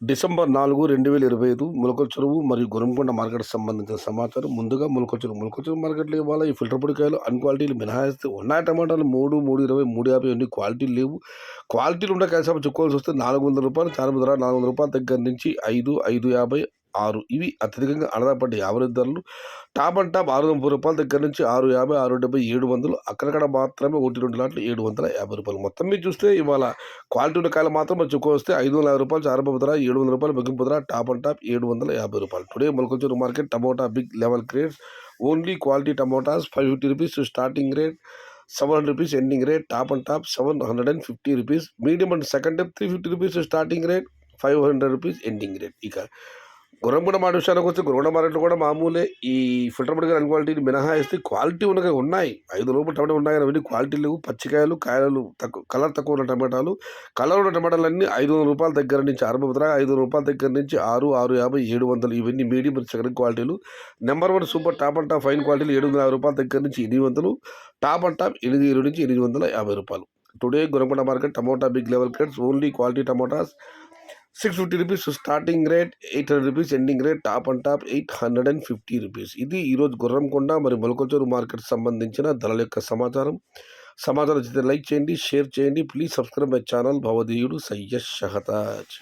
December 4, 2025 మొలకల చెరువు మరియు గొరంకొండ మార్కెట్‌కి సంబంధించిన సమాచారం. ముందుగా మొలకల చెరువు మార్కెట్‌లో ఇవాళ ఈ ఫిల్టర్ పొడికాయలు అన్ని క్వాలిటీలు మినహాయిస్తే ఉన్నాయి టమాటాలు 3, 3.20, 3.50 అన్ని క్వాలిటీలు లేవు. క్వాలిటీలు ఉండే కాయసాపు చెప్పుకోవాల్సి వస్తే ₹400 చారుమతి ధర ₹400 దగ్గర నుంచి 5, 5.50, 6 ఇవి అత్యధికంగా ఆధారపడ్డ యావరేజ్ ధరలు. టాప్ అండ్ టాప్ ₹630 దగ్గర నుంచి 6.50, 6.70, 700 అక్కడక్కడ మాత్రమే 1, 2 లాట్లు ₹750. మొత్తం మీద చూస్తే ఇవాళ క్వాలిటీ ఉన్న కాయలు మాత్రం మనం చెప్పుకొస్తే ₹550 చారుమతి ధర, ₹700 ముగింపు ధర, top and top ₹750. Today Molakala Cheruvu market tomato big level grades only quality tomatoes ₹550 starting rate, ₹700 ending rate, top and top ₹750, medium and second type ₹350 starting rate, ₹500 ending rate. ఇక గొర్రెంగూడ మాట విషయానికి వస్తే గొర్రెంగూడ మార్కెట్లో కూడా మామూలే. ఈ ఫిల్టర్ పొడికాయలు అన్ని క్వాలిటీలు మినహాయిస్తే క్వాలిటీ ఉన్నగా ఉన్నాయి. 5 లోపల టమాటా ఉన్నాయి కానీ అవన్నీ క్వాలిటీ లేవు. పచ్చికాయలు కాయలు తక్కువ కలర్ తక్కువ ఉన్న టమాటాలు, కలర్ ఉన్న టమాటాలన్నీ ₹500 దగ్గర నుంచి ₹630, ₹500 దగ్గర నుంచి 6, 6.50, 700 ఇవన్నీ మీడియం సెకండ్ క్వాలిటీలు. Number 1 super top and top fine క్వాలిటీలు ₹750 దగ్గర నుంచి 800, టాప్ అండ్ టాప్ 820 నుంచి ₹850. Today Gorrenguda market tomato big level grades only quality tomatoes ₹650 starting rate, ₹800 ending rate, top and top ₹850. ఇది ఈరోజు గొర్రెంకొండ మరియు మొలకల చెరువు మార్కెట్ సంబంధించిన ధరల యొక్క సమాచారం. సమాచారం నచ్చితే లైక్ చేయండి, షేర్ చేయండి. Please subscribe my channel. భవదీయుడు సయ్యద్ షహతాజ్.